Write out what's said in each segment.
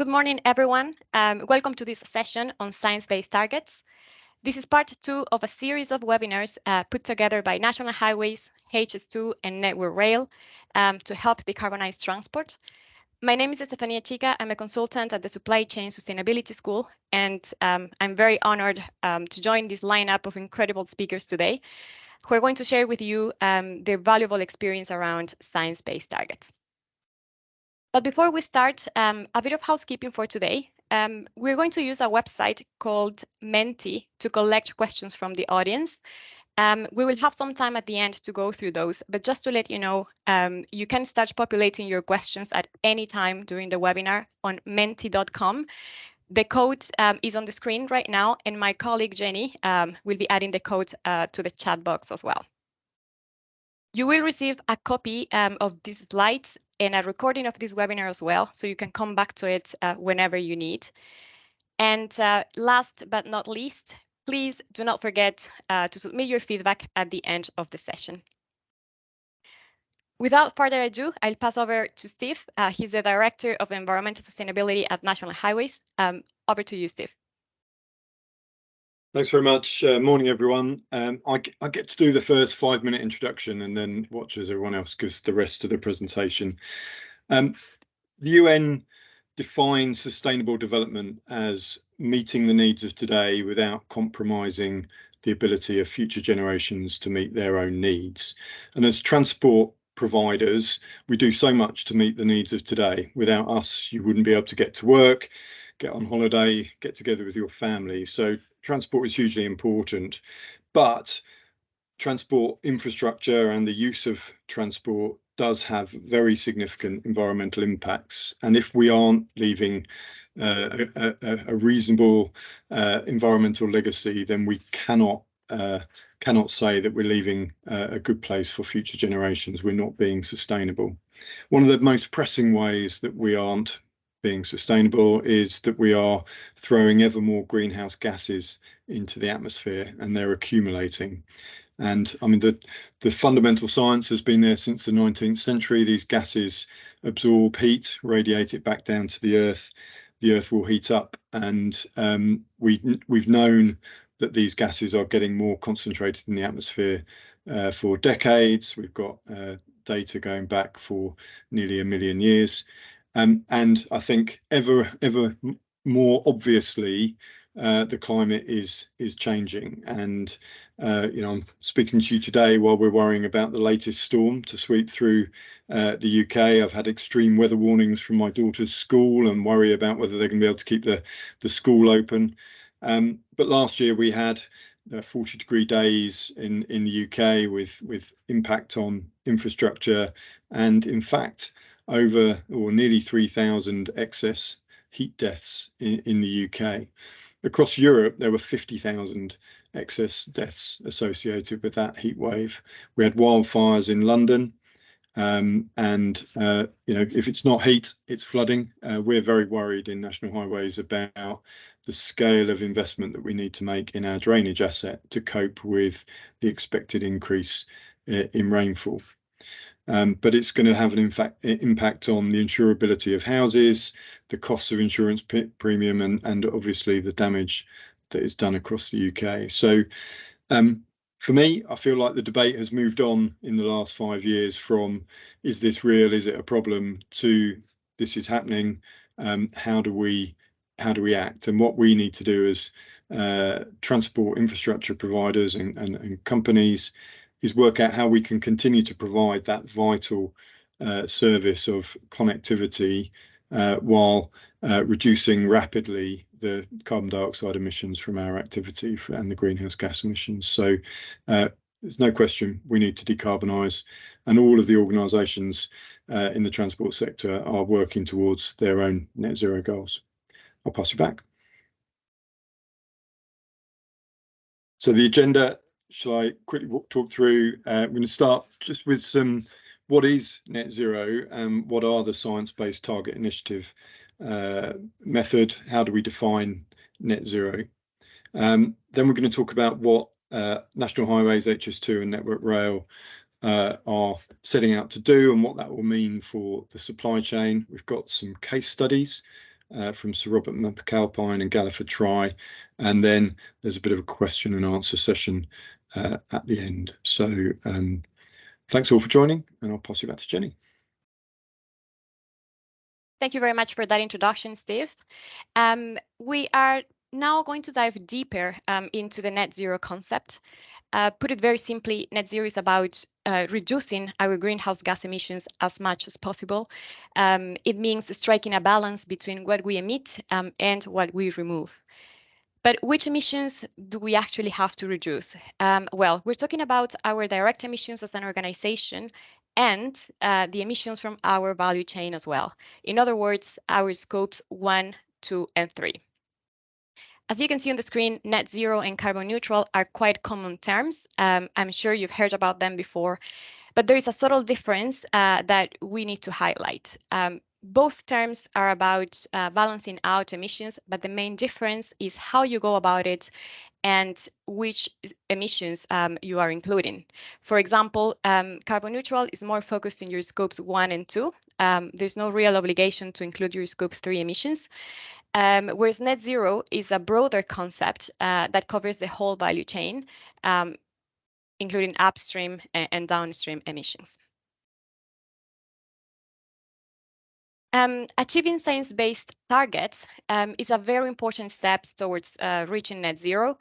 Good morning, everyone. Welcome to this session on science-based targets. This is part 2 of a series of webinars put together by National Highways, HS2, and Network Rail to help decarbonize transport. My name is Estefania Chica. I'm a consultant at the Supply Chain Sustainability School, and I'm very honored to join this lineup of incredible speakers today who are going to share with you their valuable experience around science-based targets. But before we start, a bit of housekeeping for today. We're going to use a website called Menti to collect questions from the audience. We will have some time at the end to go through those, but just to let you know, you can start populating your questions at any time during the webinar on menti.com. The code is on the screen right now, and my colleague Jenny will be adding the code to the chat box as well. You will receive a copy of these slides and a recording of this webinar as well, so you can come back to it whenever you need. And last but not least, please do not forget to submit your feedback at the end of the session. Without further ado, I'll pass over to Steve. He's the Director of Environmental Sustainability at National Highways. Over to you, Steve. Thanks very much. Morning, everyone. I get to do the first 5-minute introduction and then watch as everyone else gives the rest of the presentation. The UN defines sustainable development as meeting the needs of today without compromising the ability of future generations to meet their own needs. And as transport providers, we do so much to meet the needs of today. Without us, you wouldn't be able to get to work, get on holiday, get together with your family. So transport is hugely important, but transport infrastructure and the use of transport does have very significant environmental impacts. And if we aren't leaving a reasonable environmental legacy, then we cannot say that we're leaving a good place for future generations. We're not being sustainable. One of the most pressing ways that we aren't being sustainable is that we are throwing ever more greenhouse gases into the atmosphere, and they're accumulating. And I mean, the fundamental science has been there since the 19th century. These gases absorb heat, radiate it back down to the Earth. The Earth will heat up, and we've known that these gases are getting more concentrated in the atmosphere for decades. We've got data going back for nearly 1 million years. And I think ever more obviously, the climate is changing. And I'm speaking to you today while we're worrying about the latest storm to sweep through the UK. I've had extreme weather warnings from my daughter's school and worry about whether they're going to be able to keep the school open. But last year we had 40-degree days in the UK with impact on infrastructure, and in fact over or nearly 3,000 excess heat deaths in the UK. Across Europe, there were 50,000 excess deaths associated with that heat wave. We had wildfires in London, if it's not heat, it's flooding. We're very worried in National Highways about the scale of investment that we need to make in our drainage asset to cope with the expected increase in rainfall. But it's going to have an impact on the insurability of houses, the costs of insurance premium, and obviously the damage that is done across the UK. So for me, I feel like the debate has moved on in the last 5 years from is this real, is it a problem, to this is happening, how do we act? And what we need to do as transport infrastructure providers and companies is work out how we can continue to provide that vital service of connectivity while reducing rapidly the carbon dioxide emissions from our activity and the greenhouse gas emissions. So there's no question we need to decarbonise, and all of the organisations in the transport sector are working towards their own net zero goals. I'll pass you back. So the agenda, shall I quickly talk through? We're going to start just with some what is net zero and what are the science-based target initiative method, how do we define net zero? Then we're going to talk about what National Highways, HS2 and Network Rail are setting out to do and what that will mean for the supply chain. We've got some case studies from Sir Robert McAlpine and Galliford Try, and then there's a bit of a question and answer session at the end. So thanks all for joining, and I'll pass you back to Jenny. Thank you very much for that introduction, Steve. We are now going to dive deeper into the net zero concept. Put it very simply, net zero is about reducing our greenhouse gas emissions as much as possible. It means striking a balance between what we emit and what we remove. But which emissions do we actually have to reduce? Well, we're talking about our direct emissions as an organization and the emissions from our value chain as well. In other words, our scopes 1, 2, and 3. As you can see on the screen, net zero and carbon neutral are quite common terms. I'm sure you've heard about them before, but there is a subtle difference that we need to highlight. Both terms are about balancing out emissions, but the main difference is how you go about it and which emissions you are including. For example, carbon neutral is more focused in your scopes 1 and 2. There's no real obligation to include your scope 3 emissions. Whereas net zero is a broader concept that covers the whole value chain, including upstream and downstream emissions. Achieving science-based targets is a very important step towards reaching net zero,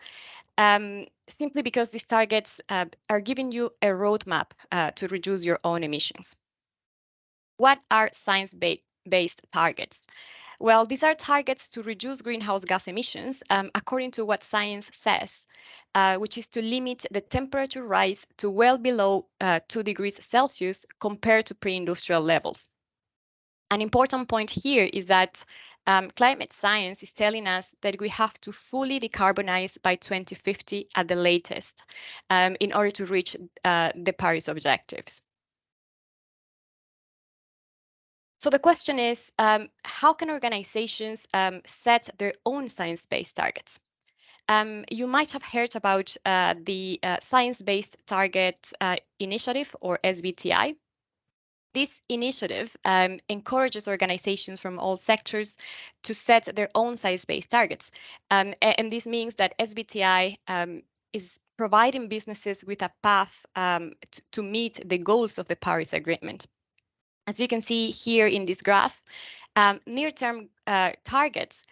simply because these targets are giving you a roadmap to reduce your own emissions. What are science-based targets? Well, these are targets to reduce greenhouse gas emissions according to what science says, which is to limit the temperature rise to well below 2 degrees Celsius compared to pre-industrial levels. An important point here is that climate science is telling us that we have to fully decarbonize by 2050 at the latest in order to reach the Paris objectives. So the question is, how can organizations set their own science-based targets? You might have heard about the Science-Based Target Initiative, or SBTi. This initiative encourages organizations from all sectors to set their own science-based targets. And this means that SBTi is providing businesses with a path to meet the goals of the Paris Agreement. As you can see here in this graph, near-term targets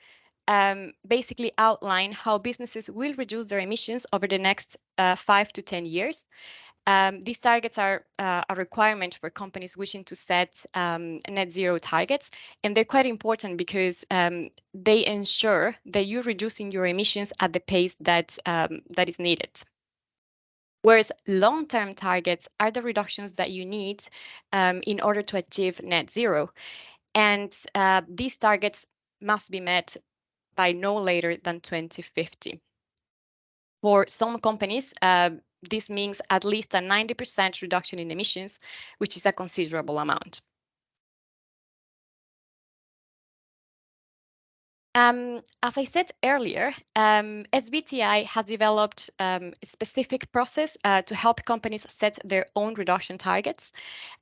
basically outline how businesses will reduce their emissions over the next 5 to 10 years. These targets are a requirement for companies wishing to set net zero targets, and they're quite important because they ensure that you're reducing your emissions at the pace that is needed. Whereas long-term targets are the reductions that you need in order to achieve net zero. And these targets must be met by no later than 2050. For some companies, this means at least a 90% reduction in emissions, which is a considerable amount. As I said earlier, SBTi has developed a specific process to help companies set their own reduction targets.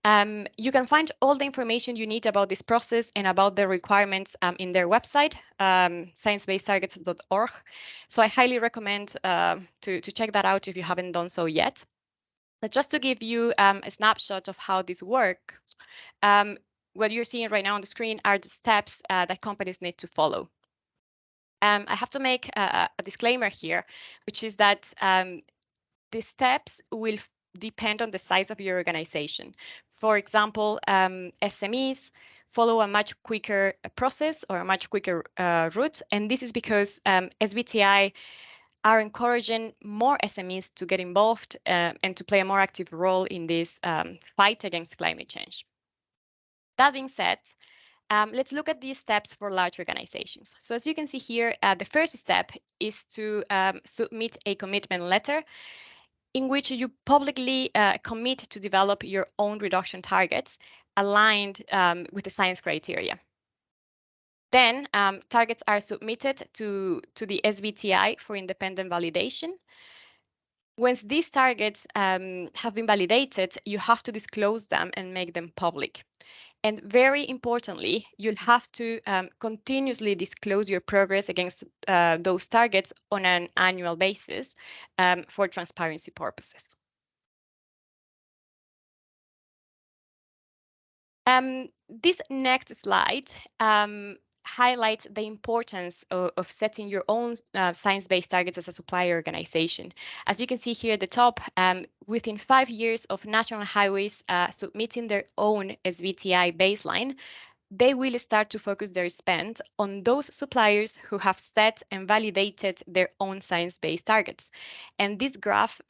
You can find all the information you need about this process and about the requirements in their website, sciencebasedtargets.org. So I highly recommend to check that out if you haven't done so yet. But just to give you a snapshot of how this works, what you're seeing right now on the screen are the steps that companies need to follow. I have to make a disclaimer here, which is that the steps will depend on the size of your organization. For example, SMEs follow a much quicker process or a much quicker route, and this is because SBTi are encouraging more SMEs to get involved and to play a more active role in this fight against climate change. That being said, let's look at these steps for large organizations. So as you can see here, the first step is to submit a commitment letter in which you publicly commit to develop your own reduction targets aligned with the science criteria. Then targets are submitted to the SBTi for independent validation. Once these targets have been validated, you have to disclose them and make them public. And very importantly, you'll have to continuously disclose your progress against those targets on an annual basis for transparency purposes. This next slide highlights the importance of setting your own science-based targets as a supplier organization. As you can see here at the top, within 5 years of national highways submitting their own SBTi baseline, they will start to focus their spend on those suppliers who have set and validated their own science-based targets. And this graph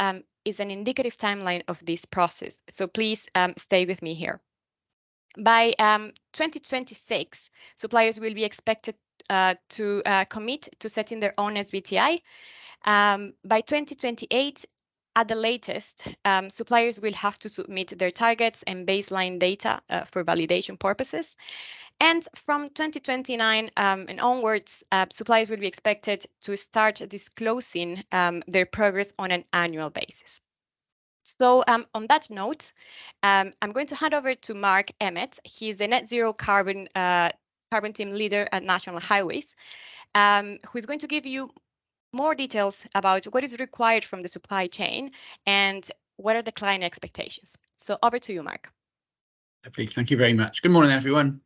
is an indicative timeline of this process. So please stay with me here. By 2026, suppliers will be expected to commit to setting their own SBTi. By 2028, at the latest, suppliers will have to submit their targets and baseline data for validation purposes. And from 2029 and onwards, suppliers will be expected to start disclosing their progress on an annual basis. So on that note, I'm going to hand over to Mark Emmett. He's the net zero carbon team leader at National Highways, who is going to give you more details about what is required from the supply chain and what are the client expectations. So over to you, Mark. Lovely. Thank you very much. Good morning, everyone.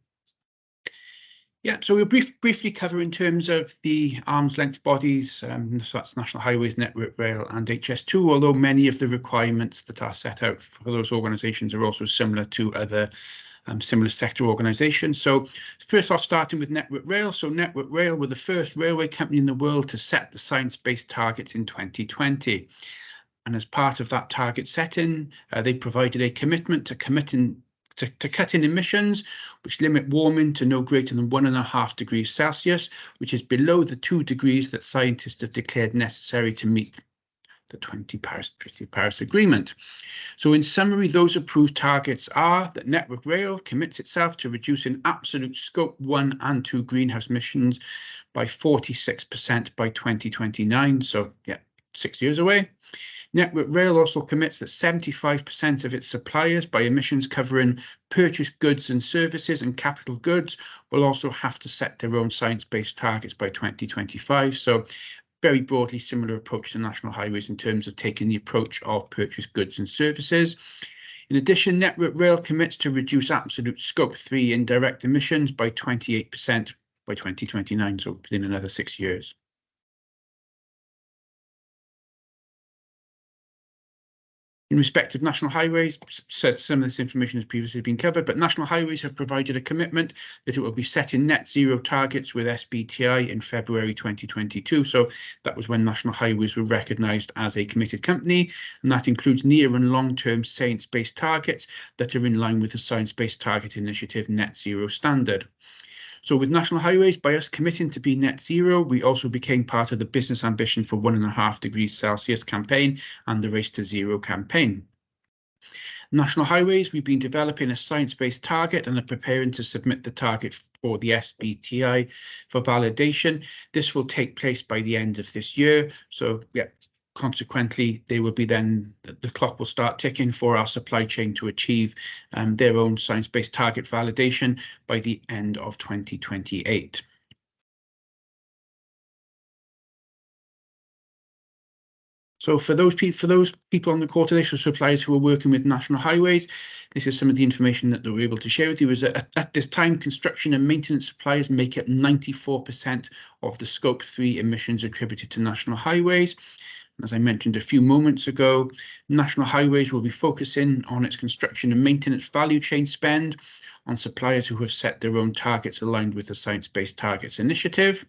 Yeah, so we'll briefly cover in terms of the arm's length bodies, so that's National Highways, Network Rail and HS2, although many of the requirements that are set out for those organisations are also similar to other similar sector organisations. So first off, starting with Network Rail. So Network Rail were the first railway company in the world to set the science-based targets in 2020. And as part of that target setting, they provided a commitment to cutting emissions, which limit warming to no greater than 1.5 degrees Celsius, which is below the 2 degrees that scientists have declared necessary to meet the 2050 Paris Agreement. So in summary, those approved targets are that Network Rail commits itself to reducing absolute Scope 1 and 2 greenhouse emissions by 46% by 2029. So yeah, 6 years away. Network Rail also commits that 75% of its suppliers by emissions covering purchased goods and services and capital goods will also have to set their own science-based targets by 2025. So very broadly similar approach to National Highways in terms of taking the approach of purchased goods and services. In addition, Network Rail commits to reduce absolute Scope 3 indirect emissions by 28% by 2029, so within another 6 years. In respect of National Highways, some of this information has previously been covered, but National Highways have provided a commitment that it will be setting net zero targets with SBTi in February 2022. So that was when National Highways were recognised as a committed company, and that includes near and long-term science-based targets that are in line with the Science Based Target Initiative net zero standard. So with National Highways, by us committing to be net zero, we also became part of the Business Ambition for 1.5 degrees Celsius campaign and the Race to Zero campaign. National Highways, we've been developing a science-based target and are preparing to submit the target for the SBTi for validation. This will take place by the end of this year. So yeah, consequently, they will be then, the clock will start ticking for our supply chain to achieve their own science-based target validation by the end of 2028. So for those people on the call today, so suppliers who are working with National Highways, this is some of the information that we're able to share with you. Is that at this time, construction and maintenance suppliers make up 94% of the Scope 3 emissions attributed to National Highways. As I mentioned a few moments ago, National Highways will be focusing on its construction and maintenance value chain spend on suppliers who have set their own targets aligned with the Science Based Targets Initiative.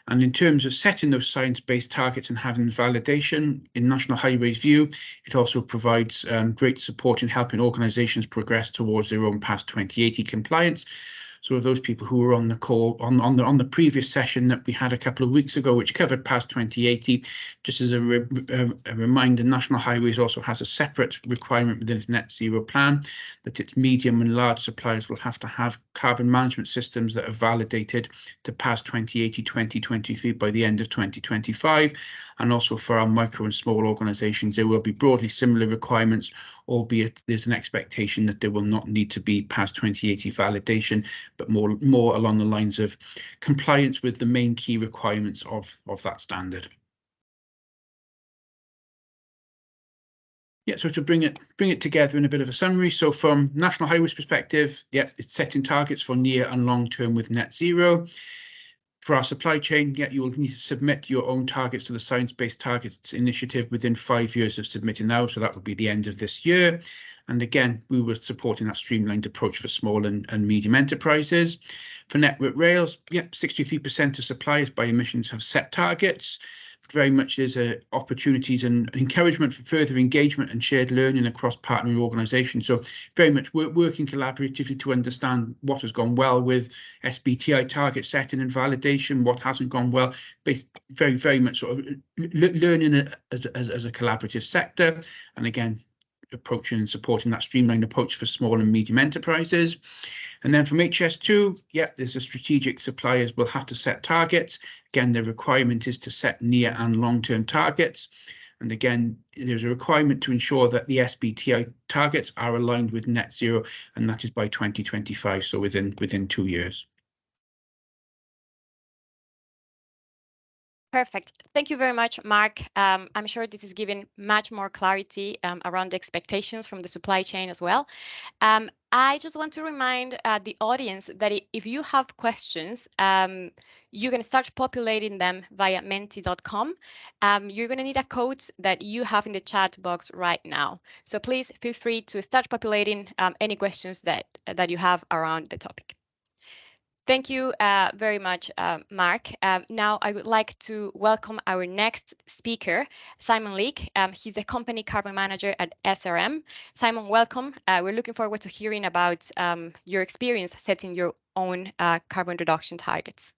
And in terms of setting those science-based targets and having validation, in National Highways' view, it also provides great support in helping organisations progress towards their own past 2080 compliance. So those people who were on the call on the previous session that we had a couple of weeks ago, which covered past 2080, just as a reminder, National Highways also has a separate requirement within its net zero plan that its medium and large suppliers will have to have carbon management systems that are validated to pass 2080, 2023 by the end of 2025. and also for our micro and small organisations, there will be broadly similar requirements, albeit there's an expectation that they will not need to be past 2080 validation, but more along the lines of compliance with the main key requirements of that standard. Yeah, so to bring it together in a bit of a summary. So from National Highways perspective, yeah, it's setting targets for near and long term with net zero. For our supply chain, yeah, you will need to submit your own targets to the Science Based Targets Initiative within 5 years of submitting now. So that would be the end of this year. And again, we were supporting that streamlined approach for small and medium enterprises. For Network Rails, yeah, 63% of suppliers by emissions have set targets. Very much there's opportunities and encouragement for further engagement and shared learning across partnering organisations. So very much working collaboratively to understand what has gone well with SBTi target setting and validation, what hasn't gone well, based very much sort of learning as a collaborative sector, and again approaching and supporting that streamlined approach for small and medium enterprises. And then from HS2, yeah, there's a strategic suppliers will have to set targets. Again, the requirement is to set near and long-term targets. And again, there's a requirement to ensure that the SBTi targets are aligned with net zero, and that is by 2025, so within 2 years. Perfect. Thank you very much, Mark. I'm sure this is giving much more clarity around the expectations from the supply chain as well. I just want to remind the audience that if you have questions, you can start populating them via menti.com. You're going to need a code that you have in the chat box right now. So please feel free to start populating any questions that you have around the topic. Thank you very much, Mark. Now I would like to welcome our next speaker, Simon Leek. He's the company carbon manager at SRM. Simon, welcome. We're looking forward to hearing about your experience setting your own carbon reduction targets.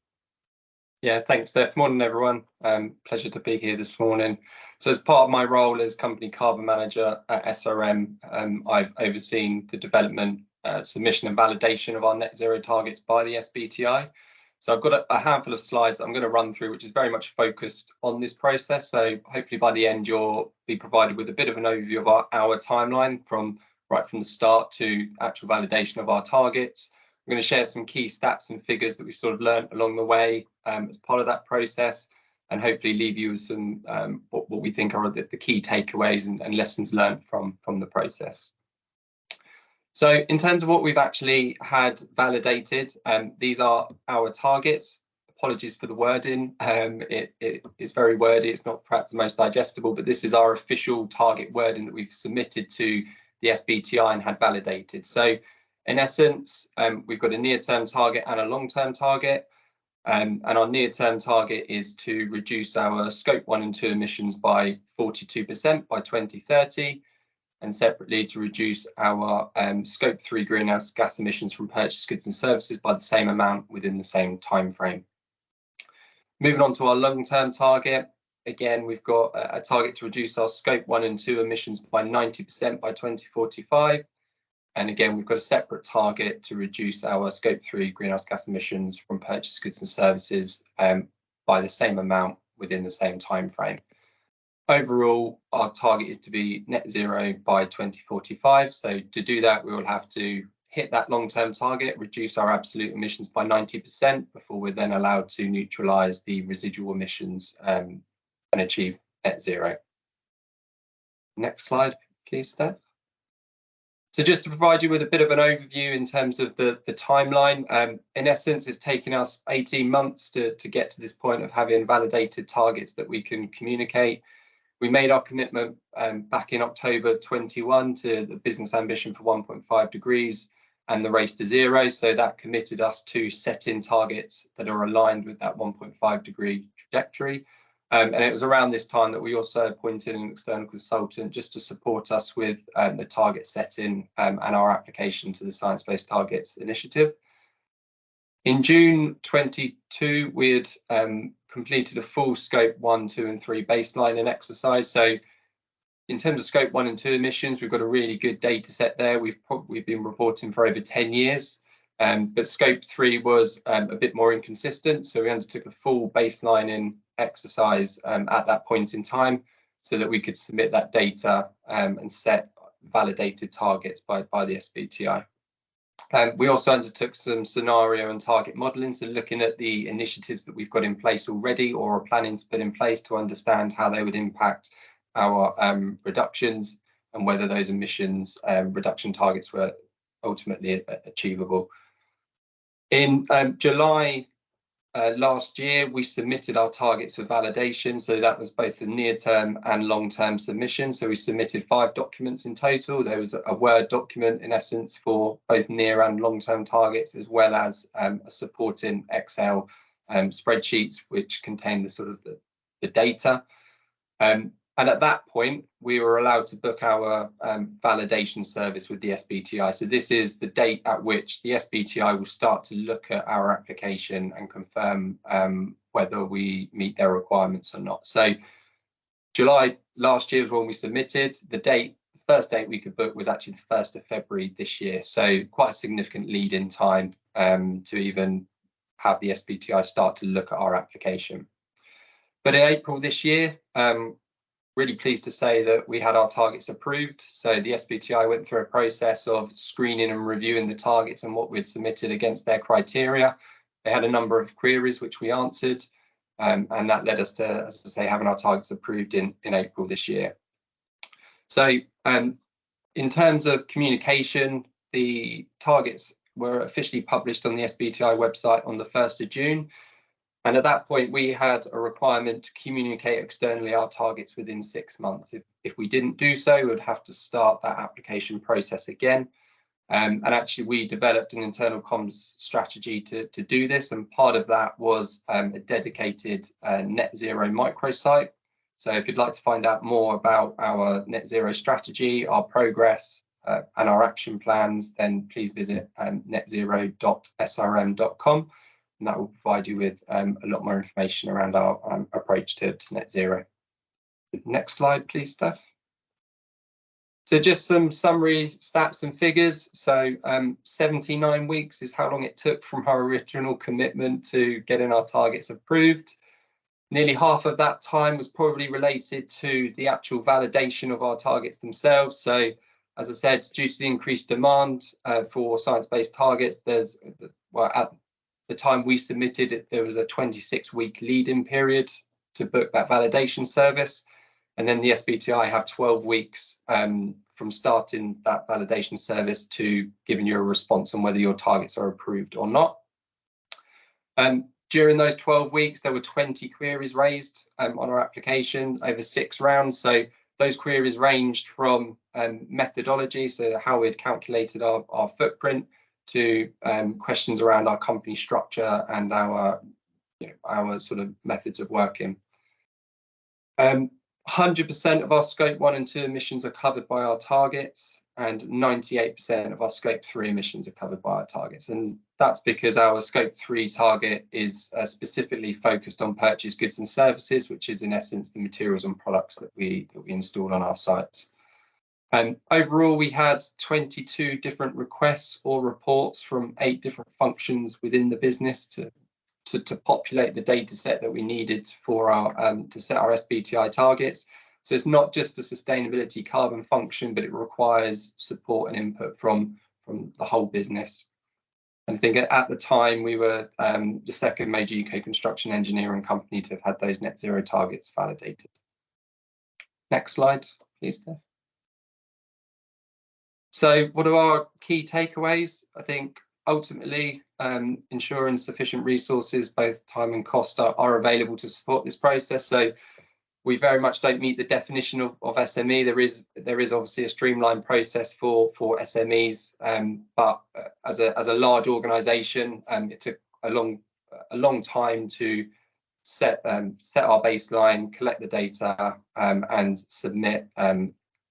Yeah, thanks, Steph. Morning, everyone. Pleasure to be here this morning. So as part of my role as company carbon manager at SRM, I've overseen the development, submission and validation of our net zero targets by the SBTi. So I've got a handful of slides I'm going to run through, which is very much focused on this process. So hopefully by the end, you'll be provided with a bit of an overview of our timeline from the start to actual validation of our targets. I'm going to share some key stats and figures that we've sort of learned along the way as part of that process, and hopefully leave you with some what we think are the key takeaways and lessons learned from the process. So in terms of what we've actually had validated, these are our targets. Apologies for the wording. It is very wordy. It's not perhaps the most digestible, but this is our official target wording that we've submitted to the SBTi and had validated. So in essence, we've got a near-term target and a long-term target. And our near-term target is to reduce our Scope 1 and 2 emissions by 42% by 2030. And separately to reduce our Scope 3 greenhouse gas emissions from purchased goods and services by the same amount within the same time frame. Moving on to our long-term target, again, we've got a target to reduce our Scope 1 and 2 emissions by 90% by 2045. And again, we've got a separate target to reduce our Scope 3 greenhouse gas emissions from purchased goods and services by the same amount within the same time frame. Overall, our target is to be net zero by 2045. So to do that, we will have to hit that long-term target, reduce our absolute emissions by 90% before we're then allowed to neutralise the residual emissions and achieve net zero. Next slide, please, Steph. So just to provide you with a bit of an overview in terms of the timeline, in essence, it's taken us 18 months to get to this point of having validated targets that we can communicate. We made our commitment back in October 21 to the business ambition for 1.5 degrees and the race to zero. So that committed us to setting targets that are aligned with that 1.5 degree trajectory. And it was around this time that we also appointed an external consultant just to support us with the target setting and our application to the Science Based Targets Initiative. In June 22, we had completed a full Scope 1, 2 and 3 baseline and exercise. So in terms of Scope 1 and 2 emissions, we've got a really good data set there. We've been reporting for over 10 years, but Scope 3 was a bit more inconsistent. So we undertook a full baseline in exercise at that point in time, so that we could submit that data and set validated targets by the SBTi. We also undertook some scenario and target modelling, so looking at the initiatives that we've got in place already or are planning to put in place to understand how they would impact our reductions and whether those emissions reduction targets were ultimately achievable. In July last year, we submitted our targets for validation, so that was both the near-term and long-term submission. So we submitted 5 documents in total. There was a Word document, in essence, for both near and long-term targets, as well as a supporting Excel spreadsheets, which contain the sort of the data. And at that point, we were allowed to book our validation service with the SBTi. So this is the date at which the SBTi will start to look at our application and confirm whether we meet their requirements or not. So July last year was when we submitted. The first date we could book was actually the 1st of February this year. So quite a significant lead in time to even have the SBTi start to look at our application. But in April this year, really pleased to say that we had our targets approved. So the SBTi went through a process of screening and reviewing the targets and what we'd submitted against their criteria. They had a number of queries which we answered, and that led us to, as I say, having our targets approved in April this year. So in terms of communication, the targets were officially published on the SBTi website on the 1st of June. And at that point, we had a requirement to communicate externally our targets within 6 months. If we didn't do so, we would have to start that application process again. And actually, we developed an internal comms strategy to do this. And part of that was a dedicated net zero microsite. So if you'd like to find out more about our net zero strategy, our progress, and our action plans, then please visit netzero.srm.com. And that will provide you with a lot more information around our approach to net zero. Next slide, please, Steph. So just some summary stats and figures. So 79 weeks is how long it took from our original commitment to getting our targets approved. Nearly half of that time was probably related to the actual validation of our targets themselves. So as I said, due to the increased demand for science-based targets, at the time we submitted it, there was a 26-week lead-in period to book that validation service. And then the SBTi have 12 weeks from starting that validation service to giving you a response on whether your targets are approved or not. During those 12 weeks, there were 20 queries raised on our application over 6 rounds. So those queries ranged from methodology, so how we'd calculated our footprint, to questions around our company structure and our sort of methods of working. 100% of our scope 1 and 2 emissions are covered by our targets, and 98% of our scope 3 emissions are covered by our targets. And that's because our scope 3 target is specifically focused on purchased goods and services, which is in essence the materials and products that we install on our sites. Overall, we had 22 different requests or reports from 8 different functions within the business to populate the data set that we needed for our to set our SBTi targets. So it's not just a sustainability carbon function, but it requires support and input from the whole business. And I think at the time we were the second major UK construction engineering company to have had those net zero targets validated. Next slide, please, Steph. So what are our key takeaways? I think ultimately ensuring sufficient resources, both time and cost, are available to support this process. So we very much don't meet the definition of SME. There is obviously a streamlined process for SMEs, but as a large organisation, it took a long time to set our baseline, collect the data, and submit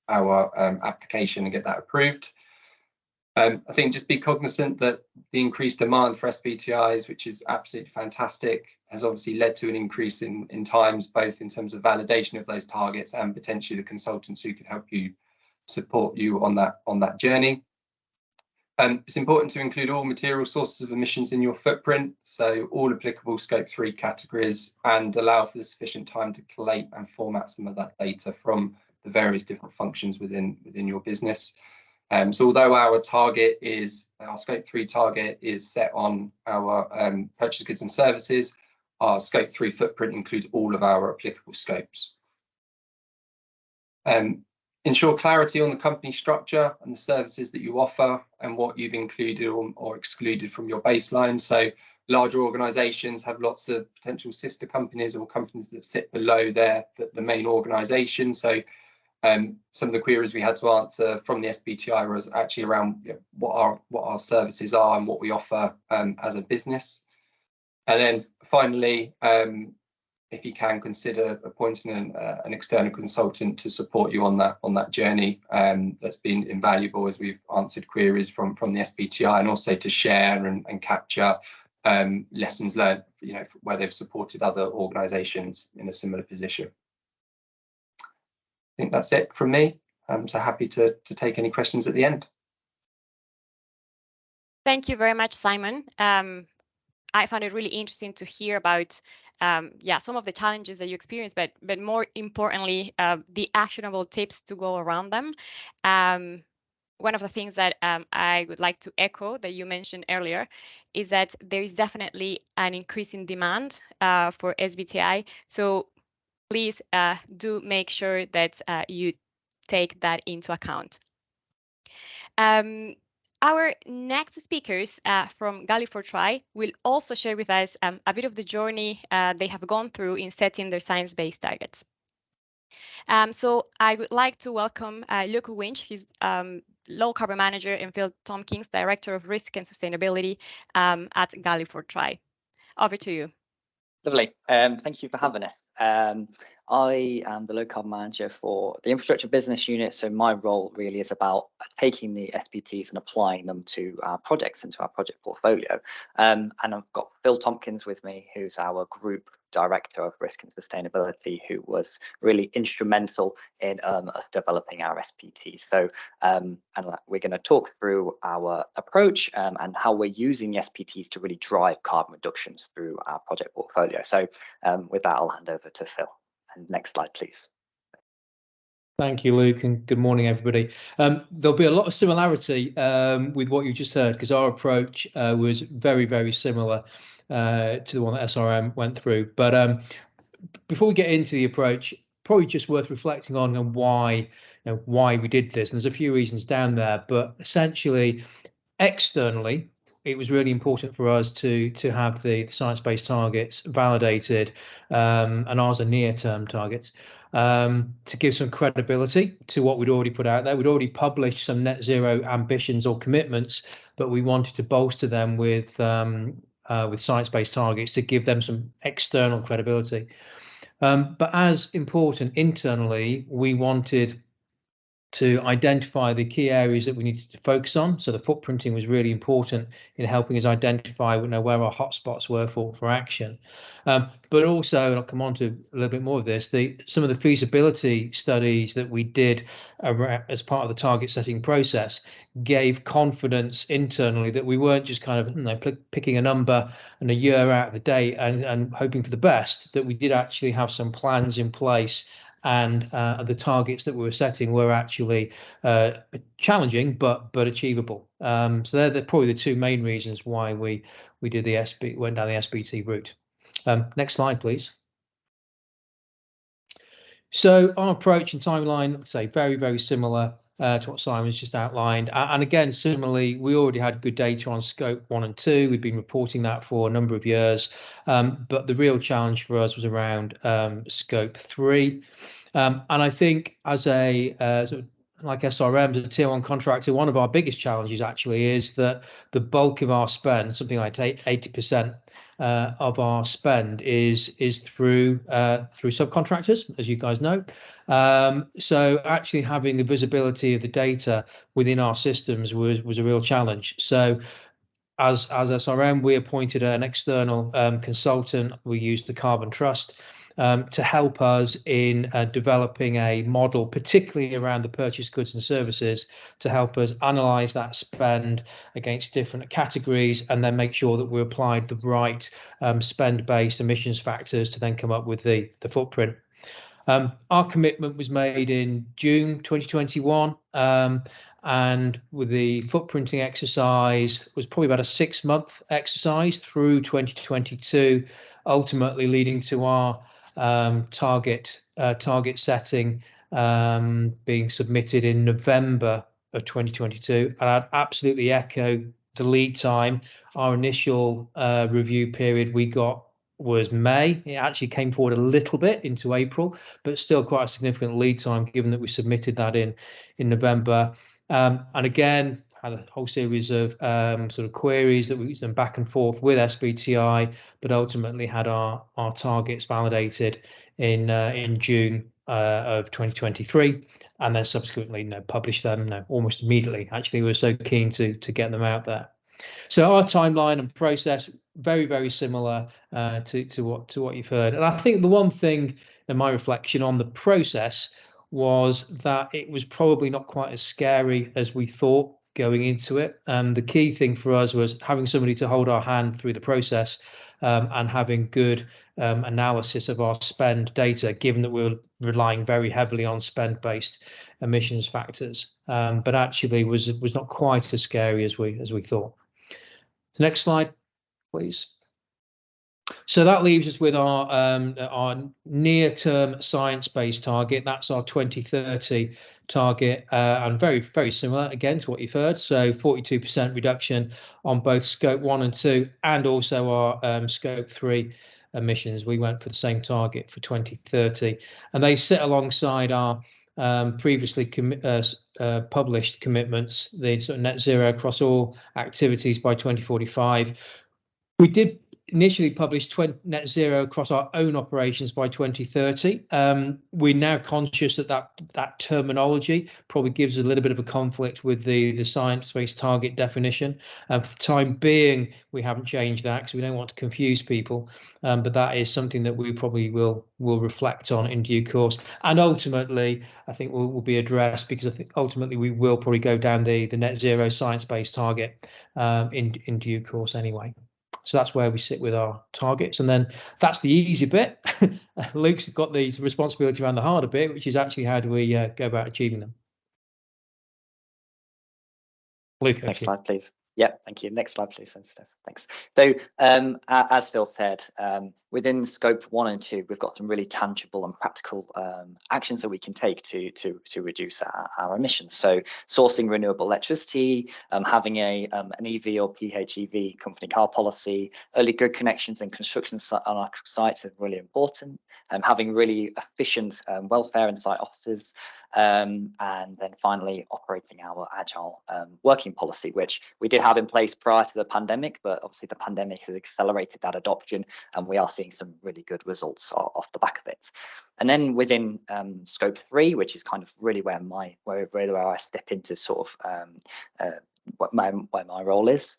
our application and get that approved. I think just be cognizant that the increased demand for SBTIs, which is absolutely fantastic, has obviously led to an increase in times, both in terms of validation of those targets and potentially the consultants who could help you support you on that journey. It's important to include all material sources of emissions in your footprint, so all applicable Scope 3 categories, and allow for the sufficient time to collate and format some of that data from the various different functions within your business. So although our Scope 3 target is set on our purchase goods and services, our Scope 3 footprint includes all of our applicable scopes. Ensure clarity on the company structure and the services that you offer and what you've included or excluded from your baseline. So larger organisations have lots of potential sister companies or companies that sit below the main organisation. So some of the queries we had to answer from the SBTi was actually around what our services are and what we offer as a business. And then finally, if you can, consider appointing an external consultant to support you on that journey. That's been invaluable as we've answered queries from the SBTi, and also to share and capture lessons learned, where they've supported other organisations in a similar position. I think that's it from me. I'm so happy to take any questions at the end. Thank you very much, Simon. I found it really interesting to hear about some of the challenges that you experienced, but more importantly, the actionable tips to go around them. One of the things that I would like to echo that you mentioned earlier is that there is definitely an increasing demand for SBTi. So please do make sure that you take that into account. Our next speakers from Galliford-Try will also share with us a bit of the journey they have gone through in setting their science-based targets. So I would like to welcome Luke Winch. He's Low Carbon Manager, and Phil Tompkins, Director of Risk and Sustainability at Galliford-Try. Over to you. Lovely. Thank you for having us. I am the low carbon manager for the infrastructure business unit. So my role really is about taking the SBTs and applying them to our projects and to our project portfolio. And I've got Phil Tompkins with me, who's our group director of risk and sustainability, who was really instrumental in us developing our SBTs. So and we're going to talk through our approach and how we're using the SBTs to really drive carbon reductions through our project portfolio. So with that, I'll hand over to Phil. And next slide, please. Thank you, Luke, and good morning, everybody. There'll be a lot of similarity with what you just heard, because our approach was very, very similar to the one that SRM went through. But before we get into the approach, probably just worth reflecting on why we did this. And there's a few reasons down there, but essentially, externally, it was really important for us to have the science-based targets validated, and ours are near-term targets, to give some credibility to what we'd already put out there. We'd already published some net zero ambitions or commitments, but we wanted to bolster them with science-based targets to give them some external credibility. But as important internally, we wanted to identify the key areas that we needed to focus on. So the footprinting was really important in helping us identify where our hotspots were for action. But also, and I'll come on to a little bit more of this, some of the feasibility studies that we did as part of the target setting process gave confidence internally that we weren't just kind of picking a number and a year out of the date and hoping for the best, that we did actually have some plans in place, and the targets that we were setting were actually challenging but achievable. So they're probably the two main reasons why we did went down the SBT route. Next slide, please. So our approach and timeline, let's say, very, very similar to what Simon's just outlined. And again, similarly, we already had good data on scope 1 and 2. We've been reporting that for a number of years. But the real challenge for us was around scope 3. And I think as like SRM, as a tier 1 contractor, one of our biggest challenges actually is that the bulk of our spend, something like 80% of our spend is through subcontractors, as you guys know. So actually having the visibility of the data within our systems was a real challenge. So as SRM, we appointed an external consultant. We used the Carbon Trust to help us in developing a model, particularly around the purchased goods and services, to help us analyse that spend against different categories and then make sure that we applied the right spend-based emissions factors to then come up with the footprint. Our commitment was made in June 2021, and with the footprinting exercise was probably about a 6-month exercise through 2022, ultimately leading to our target setting being submitted in November of 2022. And I'd absolutely echo the lead time. Our initial review period we got was May. It actually came forward a little bit into April, but still quite a significant lead time given that we submitted that in November. And again, had a whole series of sort of queries that we done back and forth with SBTi, but ultimately had our targets validated in June of 2023, and then subsequently published them almost immediately. Actually, we were so keen to get them out there. So our timeline and process very, very similar to what you've heard. And I think the one thing in my reflection on the process was that it was probably not quite as scary as we thought going into it. The key thing for us was having somebody to hold our hand through the process and having good analysis of our spend data, given that we were relying very heavily on spend-based emissions factors. But actually was not quite as scary as we thought. Next slide, please. So that leaves us with our near-term science-based target. That's our 2030 target, and very, very similar again to what you've heard. So 42% reduction on both scope 1 and 2, and also our scope 3 emissions. We went for the same target for 2030, and they sit alongside our previously published commitments, the sort of net zero across all activities by 2045. We did initially publish net zero across our own operations by 2030. We're now conscious that terminology probably gives a little bit of a conflict with the science-based target definition. For the time being, we haven't changed that because we don't want to confuse people. But that is something that we probably will reflect on in due course. And ultimately, I think will be addressed, because I think ultimately we will probably go down the net zero science-based target in due course anyway. So that's where we sit with our targets. And then that's the easy bit. Luke's got the responsibility around the harder bit, which is actually how do we go about achieving them. Luke, next slide, please. Yep, thank you. Next slide, please, Steph. Thanks. So, as Phil said, within scope 1 and 2, we've got some really tangible and practical actions that we can take to reduce our emissions. So, sourcing renewable electricity, having an EV or PHEV company car policy, early grid connections and construction on our sites are really important. Having really efficient welfare and site offices, and then finally operating our agile working policy, which we did have in place prior to the pandemic, but obviously the pandemic has accelerated that adoption, and we are seeing some really good results off the back of it. And then within scope 3, which is kind of really where I step into sort of what my role is,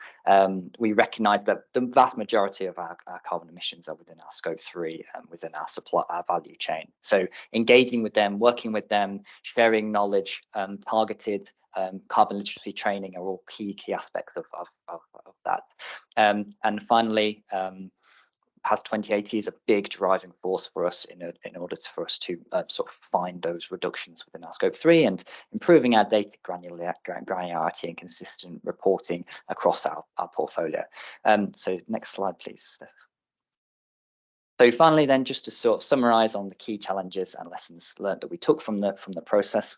we recognise that the vast majority of our carbon emissions are within our scope 3 and within our value chain. So engaging with them, working with them, sharing knowledge, targeted carbon literacy training are all key aspects of that. And finally, past 2080 is a big driving force for us in order for us to sort of find those reductions within our scope 3 and improving our data granularity and consistent reporting across our portfolio. So next slide, please, Steph. So finally, then, just to sort of summarize on the key challenges and lessons learned that we took from the process.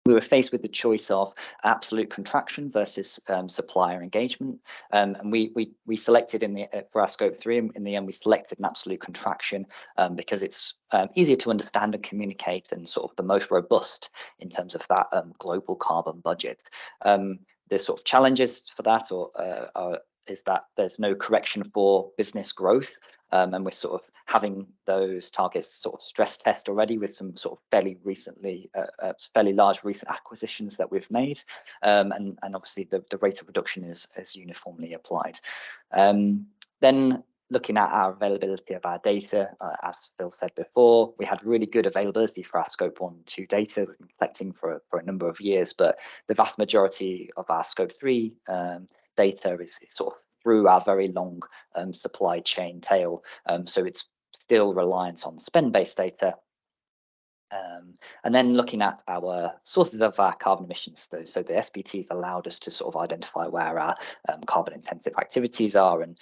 We were faced with the choice of absolute contraction versus supplier engagement, and we selected for our scope 3. In the end, we selected an absolute contraction because it's easier to understand and communicate, and sort of the most robust in terms of that global carbon budget. The sort of challenges for that is that there's no correction for business growth. And we're sort of having those targets sort of stress test already with some sort of fairly large recent acquisitions that we've made, and obviously the rate of reduction is uniformly applied. Then looking at our availability of our data, as Phil said before, we had really good availability for our scope 1 and 2 data. We've been collecting for a number of years, but the vast majority of our scope 3 data is sort of through our very long supply chain tail. So it's still reliant on spend-based data. And then looking at our sources of our carbon emissions, so the SBTs allowed us to sort of identify where our carbon intensive activities are. And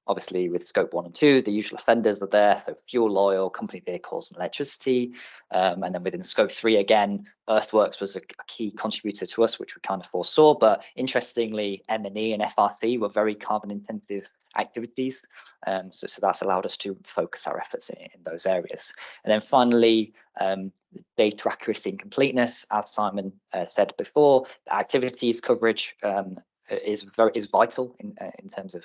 obviously with scope 1 and 2, the usual offenders are there, so fuel oil, company vehicles and electricity. And then within scope 3, again, earthworks was a key contributor to us, which we kind of foresaw. But interestingly, M&E and FRC were very carbon intensive activities. So that's allowed us to focus our efforts in those areas. And then finally, data accuracy and completeness, as Simon said before, the activities coverage is vital in terms of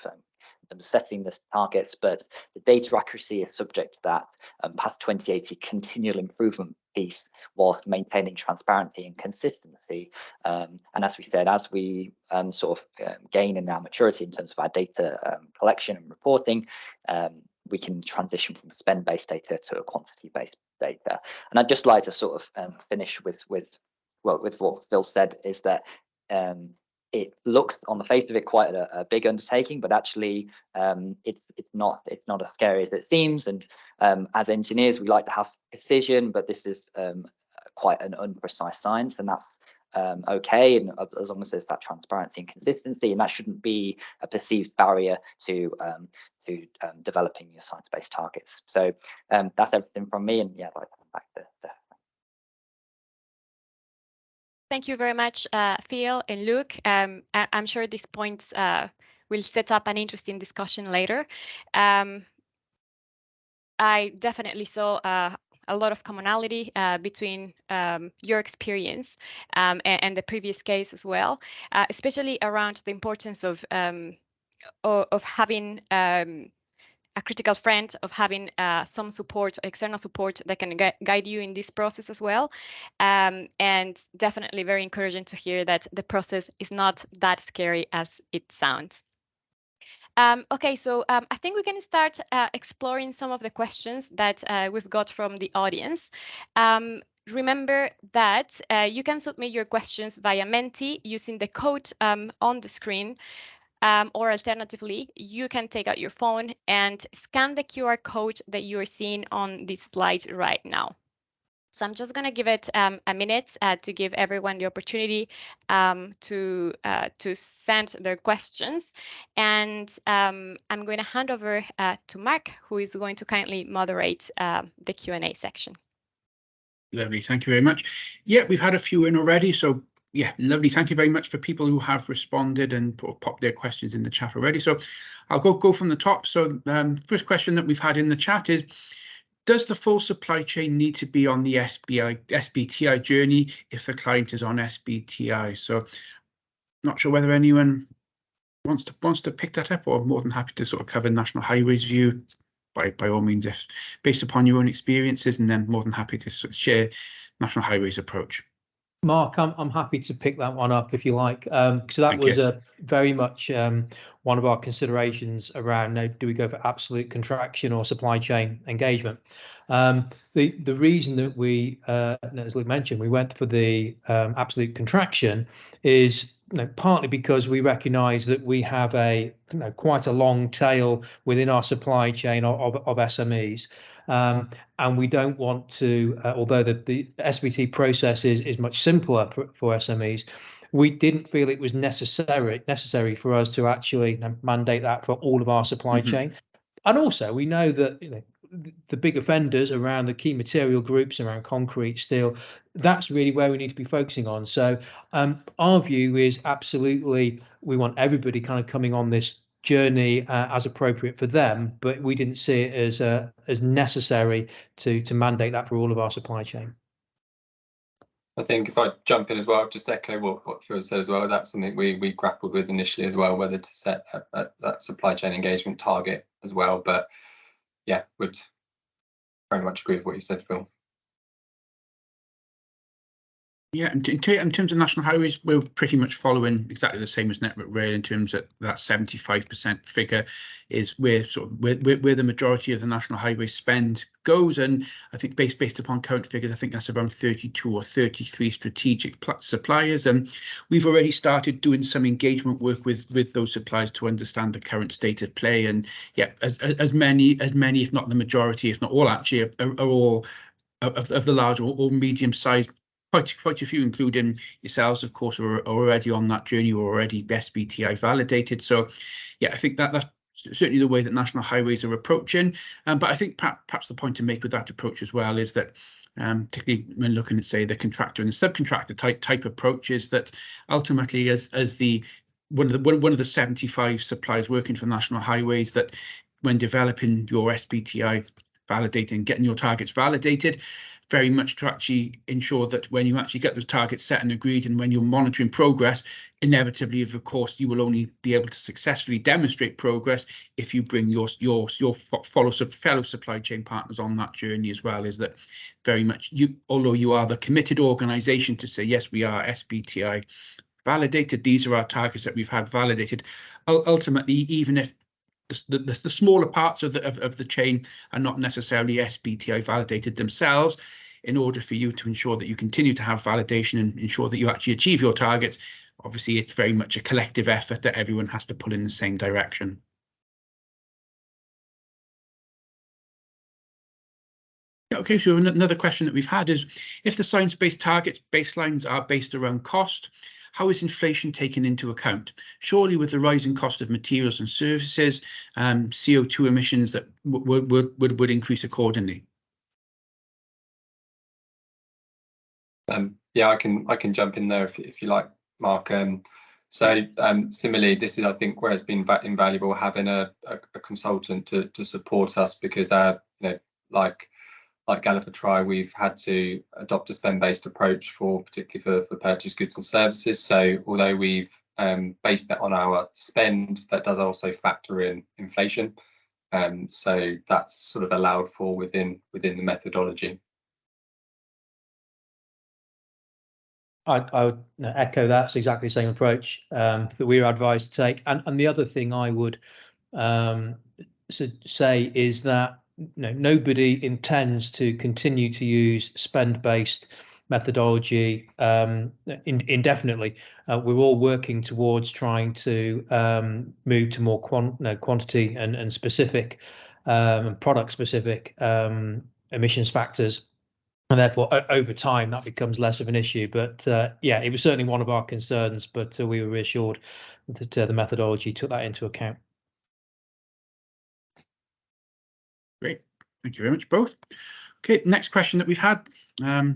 setting the targets, but the data accuracy is subject to that past 2080 continual improvement piece whilst maintaining transparency and consistency. And as we said, as we sort of gain in our maturity in terms of our data collection and reporting, we can transition from spend-based data to a quantity-based data. And I'd just like to sort of finish with what Phil said, is that it looks on the face of it quite a big undertaking, but actually it's not as scary as it seems. And as engineers, we like to have precision, but this is quite an unprecise science, and that's okay. And as long as there's that transparency and consistency, and that shouldn't be a perceived barrier to developing your science-based targets. So that's everything from me, and yeah, I'd like to come back to Thank you very much, Phil and Luke. I'm sure these points will set up an interesting discussion later. I definitely saw a lot of commonality between your experience and the previous case as well, especially around the importance of having a critical friend, of having some support, external support that can guide you in this process as well. And definitely very encouraging to hear that the process is not that scary as it sounds. Okay, so I think we can start exploring some of the questions that we've got from the audience. Remember that you can submit your questions via Menti using the code on the screen. Or alternatively, you can take out your phone and scan the QR code that you are seeing on this slide right now. So I'm just going to give it a minute to give everyone the opportunity to send their questions. And I'm going to hand over to Mark, who is going to kindly moderate the Q&A section. Lovely, thank you very much. Yeah, we've had a few in already, so yeah, lovely. Thank you very much for people who have responded and popped their questions in the chat already. So I'll go from the top. So first question that we've had in the chat is, does the full supply chain need to be on the SBTi journey if the client is on SBTi? So not sure whether anyone wants to pick that up, or more than happy to sort of cover National Highways view by all means, if based upon your own experiences, and then more than happy to sort of share National Highways approach. Mark, I'm happy to pick that one up if you like. So that was very much one of our considerations around, do we go for absolute contraction or supply chain engagement? The reason that we, as Luke mentioned, we went for the absolute contraction is partly because we recognise that we have quite a long tail within our supply chain of SMEs. And we don't want to, although the SBT process is much simpler for SMEs, we didn't feel it was necessary for us to actually mandate that for all of our supply chain. And also, we know that the big offenders around the key material groups, around concrete, steel, that's really where we need to be focusing on. So our view is absolutely we want everybody kind of coming on this journey as appropriate for them, but we didn't see it as necessary to mandate that for all of our supply chain. I think if I jump in as well, just echo what Phil said as well. That's something we grappled with initially as well, whether to set that supply chain engagement target as well. But yeah, would very much agree with what you said, Phil. Yeah, in terms of national highways, we're pretty much following exactly the same as Network Rail in terms of that 75% figure is where the majority of the national highway spend goes. And I think based upon current figures, I think that's around 32 or 33 strategic suppliers. And we've already started doing some engagement work with those suppliers to understand the current state of play. And yeah, as many, if not the majority, if not all, actually are all of the large or medium-sized. Quite a few, including yourselves, of course, are already on that journey, or already SBTi validated. So, yeah, I think that's certainly the way that national highways are approaching. But I think perhaps the point to make with that approach as well is that, particularly when looking at, say, the contractor and the subcontractor type approach, is that ultimately, as one of the 75 suppliers working for national highways, that when developing your SBTi, validating, getting your targets validated, very much to actually ensure that when you actually get those targets set and agreed, and when you're monitoring progress, inevitably, of course, you will only be able to successfully demonstrate progress if you bring your fellow supply chain partners on that journey as well. Is that very much although you are the committed organisation to say, yes, we are SBTi validated, these are our targets that we've had validated. Ultimately, even if the smaller parts of the chain are not necessarily SBTi validated themselves, in order for you to ensure that you continue to have validation and ensure that you actually achieve your targets, obviously it's very much a collective effort that everyone has to pull in the same direction. Okay, so another question that we've had is, if the science-based targets baselines are based around cost, how is inflation taken into account? Surely with the rising cost of materials and services, CO2 emissions that would increase accordingly. Yeah, I can jump in there if you like, Mark. Similarly, this is, I think, where it's been invaluable having a consultant to support us, because like Galliford Try, we've had to adopt a spend-based approach particularly for purchase goods and services. So although we've based that on our spend, that does also factor in inflation. So that's sort of allowed for within the methodology. I would echo that. It's exactly the same approach that we were advised to take. And the other thing I would say is that nobody intends to continue to use spend-based methodology indefinitely. We're all working towards trying to move to more quantity and specific product-specific emissions factors. And therefore, over time, that becomes less of an issue. But yeah, it was certainly one of our concerns, but we were reassured that the methodology took that into account. Great, thank you very much, both. Okay, next question that we've had, very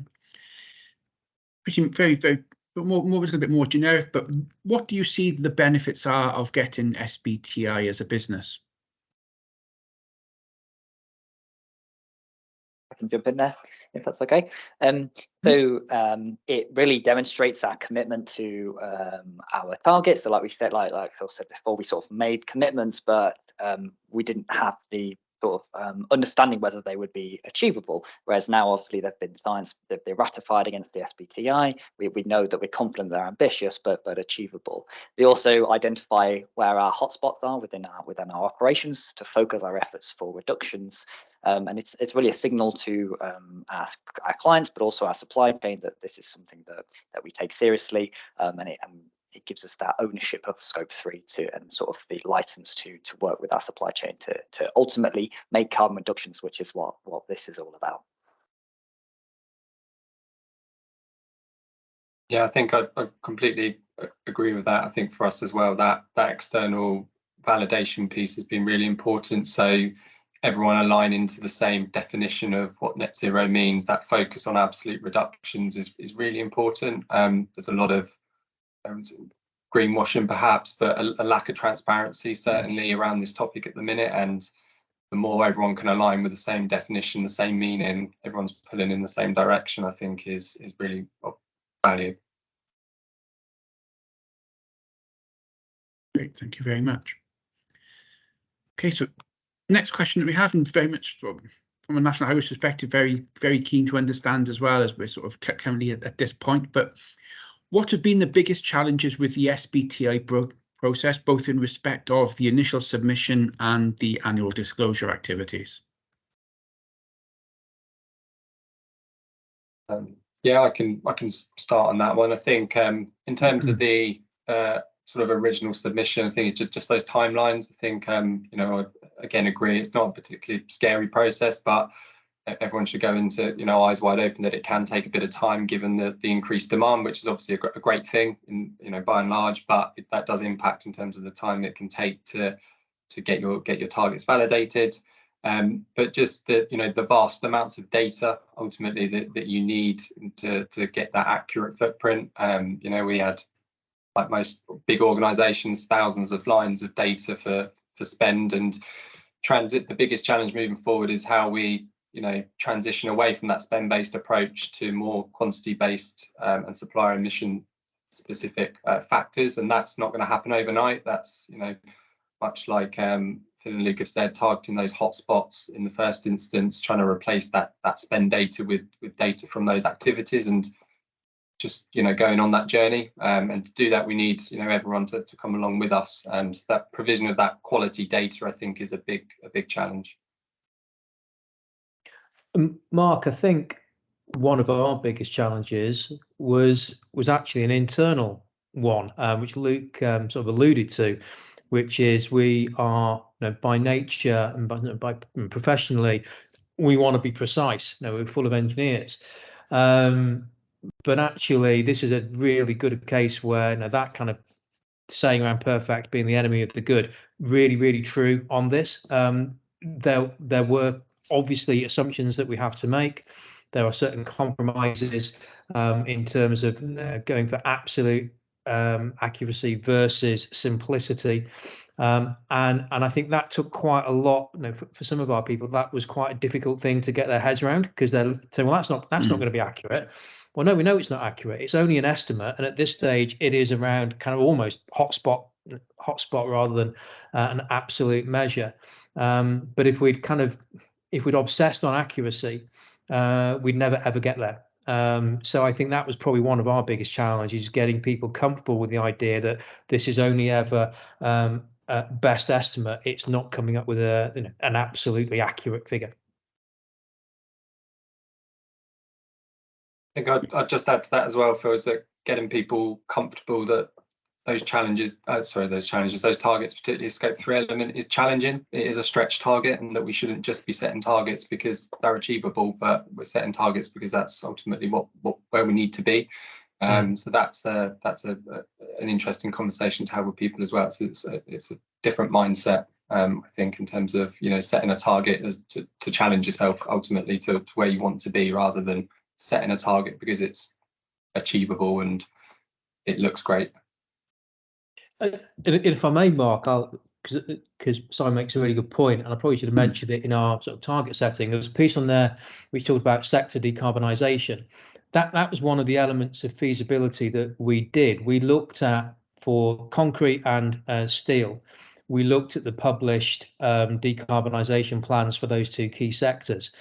a little bit more generic, but what do you see the benefits are of getting SBTi as a business? I can jump in there if that's okay. So it really demonstrates our commitment to our targets. So like we said, like Phil said before, we sort of made commitments, but we didn't have the sort of understanding whether they would be achievable. Whereas now, obviously, they've been they're ratified against the SBTi. We know that we're confident they're ambitious, but achievable. They also identify where our hotspots are within our operations to focus our efforts for reductions. And it's really a signal to our clients, but also our supply chain, that this is something that we take seriously, and it gives us that ownership of scope 3 and sort of the license to work with our supply chain to ultimately make carbon reductions, which is what this is all about. Yeah, I think I completely agree with that. I think for us as well, that external validation piece has been really important. So everyone aligning to the same definition of what net zero means, that focus on absolute reductions is really important. There's a lot of greenwashing perhaps, but a lack of transparency certainly around this topic at the minute. And the more everyone can align with the same definition, the same meaning, everyone's pulling in the same direction, I think is really of value. Great, thank you very much. Okay, so next question that we have, and very much from a National Highways perspective, very keen to understand as well, as we're sort of currently at this point. But what have been the biggest challenges with the SBTi process, both in respect of the initial submission and the annual disclosure activities? Yeah, I can start on that one. I think in terms of the sort of original submission, I think it's just those timelines. I think you know, I again agree it's not a particularly scary process, but everyone should go into, you know, eyes wide open that it can take a bit of time given the increased demand, which is obviously a great thing, in, you know, by and large, but that does impact in terms of the time it can take to get your targets validated. But just the, you know, the vast amounts of data ultimately that you need to get that accurate footprint. You know, we had, like most big organizations, thousands of lines of data for spend, and the biggest challenge moving forward is how we, you know, transition away from that spend-based approach to more quantity-based and supplier emission specific factors, and that's not going to happen overnight. That's, you know, much like Phil and Luke have said, targeting those hotspots in the first instance, trying to replace that spend data with data from those activities, and just, you know, going on that journey. And to do that, we need, you know, everyone to come along with us. So that provision of that quality data, I think, is a big challenge. Mark, I think one of our biggest challenges was actually an internal one, which Luke sort of alluded to, which is we are, you know, by nature and by professionally, we want to be precise. You know, we're full of engineers. But actually, this is a really good case where, you know, that kind of saying around perfect being the enemy of the good, really true on this. There were obviously assumptions that we have to make. There are certain compromises in terms of going for absolute accuracy versus simplicity, and I think that took quite a lot. You know, for some of our people, that was quite a difficult thing to get their heads around, because they're saying, well, that's not going to be accurate. Well, no, we know it's not accurate. It's only an estimate, and at this stage, it is around kind of almost hotspot rather than an absolute measure. But if we'd obsessed on accuracy, we'd never ever get there. So I think that was probably one of our biggest challenges, getting people comfortable with the idea that this is only ever best estimate. It's not coming up with an absolutely accurate figure. I think I'd just add to that as well, Phil, is that getting people comfortable that those targets, particularly Scope 3 element, is challenging. It is a stretch target, and that we shouldn't just be setting targets because they're achievable, but we're setting targets because that's ultimately where we need to be. So that's an interesting conversation to have with people as well. So it's a different mindset, I think, in terms of, you know, setting a target as to challenge yourself ultimately to where you want to be, rather than setting a target because it's achievable and it looks great. If I may, Mark, because Simon makes a really good point, and I probably should have mentioned it in our sort of target setting. There's a piece on there which talked about sector decarbonisation. That was one of the elements of feasibility that we did. We looked at, for concrete and steel, we looked at the published decarbonisation plans for those two key sectors.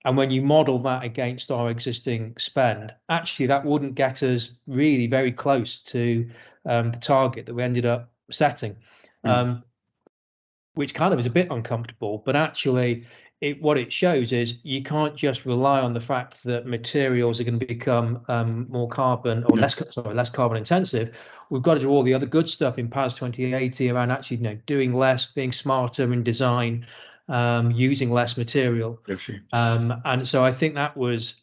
And when you model that against our existing spend, actually that wouldn't get us really very close to the target that we ended up setting, which kind of is a bit uncomfortable. But actually, what it shows is you can't just rely on the fact that materials are going to become more carbon or less carbon intensive. We've got to do all the other good stuff in PAS 2080 around actually, you know, doing less, being smarter in design, using less material. And so I think that was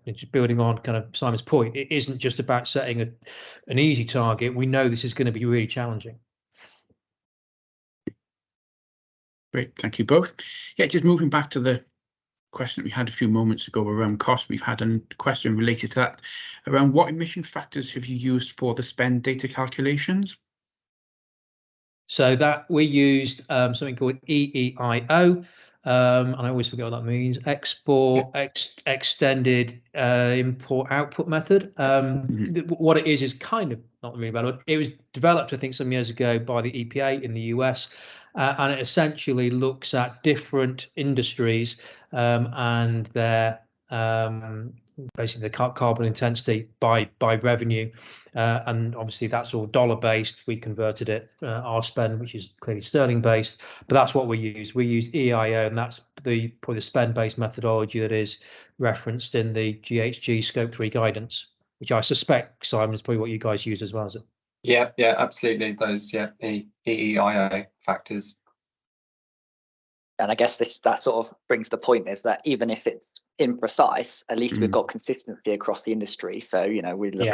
just building on kind of Simon's point. It isn't just about setting an easy target. We know this is going to be really challenging. Great, thank you both. Yeah, just moving back to the question that we had a few moments ago around cost, we've had a question related to that around what emission factors have you used for the spend data calculations? So that we used something called EEIO, and I always forget what that means. Extended import output method. What it is kind of not really relevant. It was developed, I think, some years ago by the EPA in the US, and it essentially looks at different industries and their basically the carbon intensity by revenue, and obviously that's all dollar based. We converted it our spend, which is clearly sterling based, but that's what we use. We use EIO, and that's probably the spend based methodology that is referenced in the GHG Scope 3 guidance, which I suspect, Simon, is probably what you guys use as well, is it? Yeah, absolutely. Those EEIO factors. And I guess that sort of brings the point is that even if it's imprecise, at least we've got consistency across the industry. So, you know, we look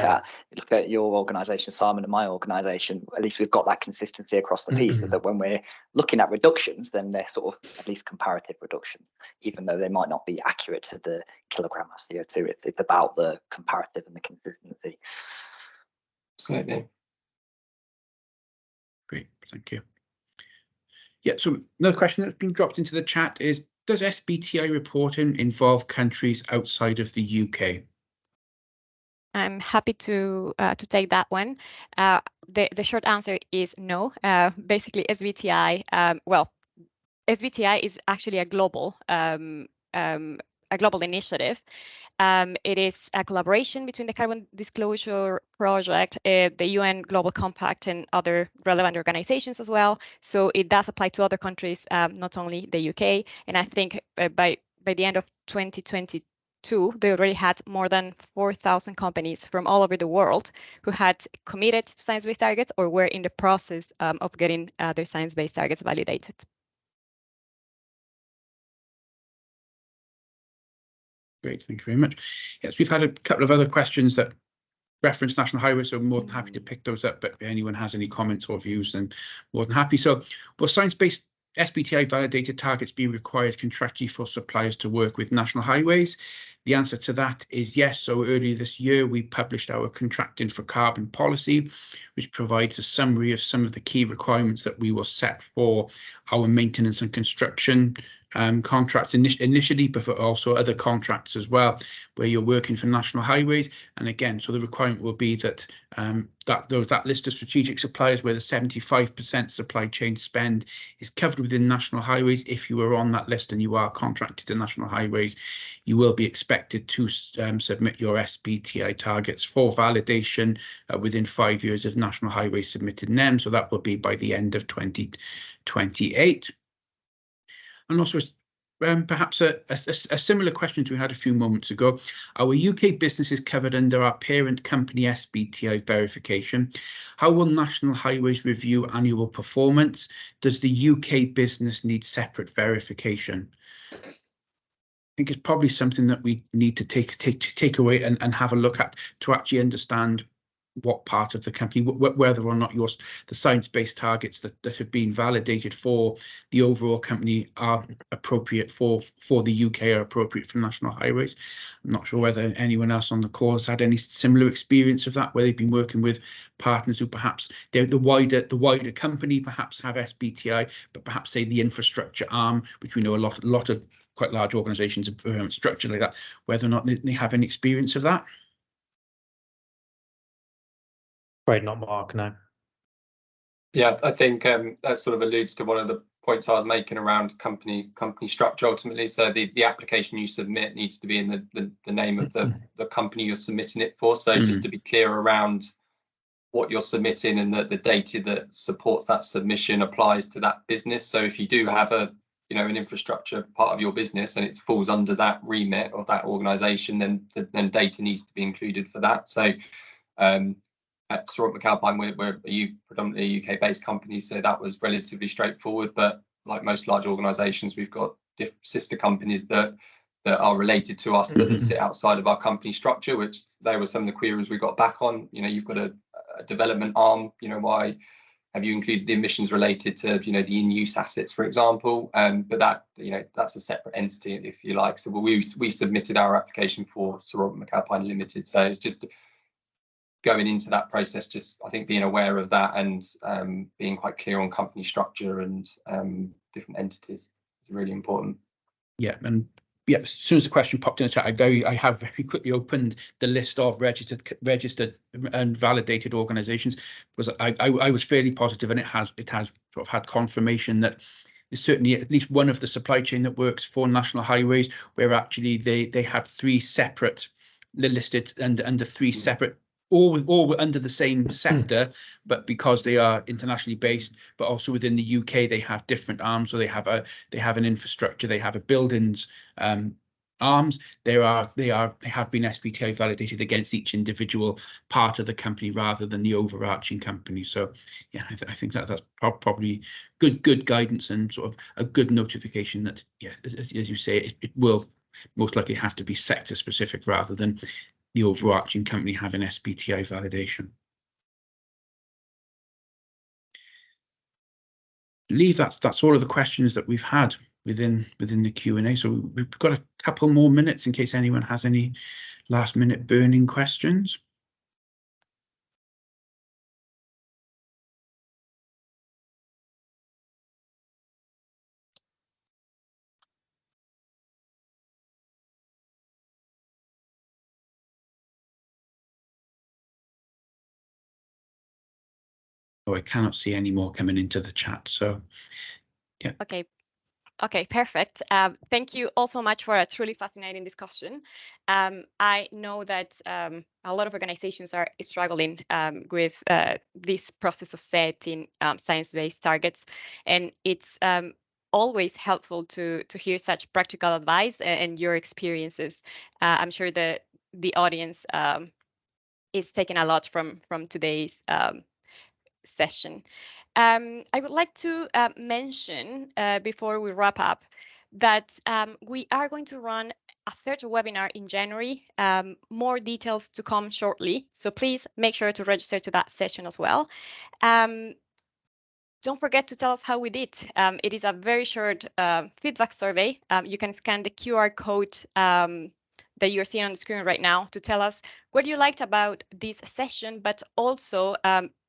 at your organisation, Simon, and my organisation, at least we've got that consistency across the piece, so that when we're looking at reductions, then they're sort of at least comparative reductions, even though they might not be accurate to the kilogram of CO2. It's about the comparative and the consistency. Absolutely. Great, thank you. Yeah, so another question that's been dropped into the chat is, does SBTi reporting involve countries outside of the UK? I'm happy to take that one. The short answer is no. Basically, SBTi, SBTi is actually a global initiative. It is a collaboration between the Carbon Disclosure Project, the UN Global Compact, and other relevant organizations as well. So it does apply to other countries, not only the UK. And I think by the end of 2022, they already had more than 4,000 companies from all over the world who had committed to science-based targets or were in the process of getting their science-based targets validated. Great, thank you very much. Yes, we've had a couple of other questions that reference national highways, so I'm more than happy to pick those up, but if anyone has any comments or views, then more than happy. So, will science-based SBTi validated targets be required contractually for suppliers to work with national highways? The answer to that is yes. So earlier this year, we published our Contracting for Carbon policy, which provides a summary of some of the key requirements that we will set for our maintenance and construction contracts initially, but for also other contracts as well, where you're working for national highways. And again, so the requirement will be that that list of strategic suppliers where the 75% supply chain spend is covered within national highways. If you are on that list and you are contracted to national highways, you will be expected to submit your SBTi targets for validation within 5 years of national highways submitted NEM. So that will be by the end of 2028. And also perhaps a similar question to we had a few moments ago. Our UK business is covered under our parent company SBTi verification. How will National Highways review annual performance? Does the UK business need separate verification? I think it's probably something that we need to take away and have a look at to actually understand what part of the company, whether or not the science-based targets that have been validated for the overall company are appropriate for the UK, are appropriate for national highways. I'm not sure whether anyone else on the call has had any similar experience of that, where they've been working with partners who perhaps the wider company perhaps have SBTi, but perhaps say the infrastructure arm, which we know a lot of quite large organisations are structured like that, whether or not they have any experience of that. Not Mark, no. Yeah, I think that sort of alludes to one of the points I was making around company structure ultimately. So the application you submit needs to be in the name of the company you're submitting it for. So just to be clear around what you're submitting and the data that supports that submission applies to that business. So if you do have an infrastructure part of your business and it falls under that remit of that organisation, then data needs to be included for that. So at St McAlpine, we're a predominantly UK-based company, so that was relatively straightforward. But like most large organisations, we've got sister companies that are related to us that sit outside of our company structure, which they were some of the queries we got back on. You've got a development arm. Why have you included the emissions related to the in-use assets, for example? But that that's a separate entity, if you like. So we submitted our application for St McAlpine Limited. So it's just going into that process, just I think being aware of that and being quite clear on company structure and different entities is really important. Yeah, and yeah, as soon as the question popped in the chat, I have very quickly opened the list of registered and validated organisations, because I was fairly positive, and it has sort of had confirmation that there's certainly at least one of the supply chain that works for National Highways, where actually they have three separate, they're listed under three separate, all under the same sector, but because they are internationally based, but also within the UK, they have different arms. So they have an infrastructure, they have a buildings arms. They have been SBTi validated against each individual part of the company rather than the overarching company. So yeah, I think that's probably good guidance and sort of a good notification that, yeah, as you say, it will most likely have to be sector specific rather than the overarching company having SBTi validation. I believe that's all of the questions that we've had within the Q&A. So we've got a couple more minutes in case anyone has any last minute burning questions. Oh, I cannot see any more coming into the chat. So, yeah. Okay, perfect. Thank you all so much for a truly fascinating discussion. I know that a lot of organizations are struggling with this process of setting science-based targets, and it's always helpful to hear such practical advice and your experiences. I'm sure the audience is taking a lot from today's session. I would like to mention before we wrap up that we are going to run a third webinar in January. More details to come shortly, so please make sure to register to that session as well. Don't forget to tell us how we did. It is a very short feedback survey. You can scan the QR code that you're seeing on the screen right now to tell us what you liked about this session, but also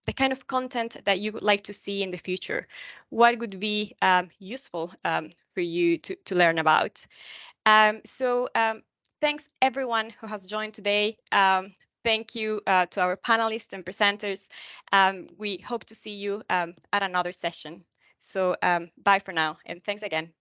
the kind of content that you would like to see in the future. What would be useful for you to learn about? Thanks everyone who has joined today. Thank you to our panelists and presenters. We hope to see you at another session. So bye for now, and thanks again.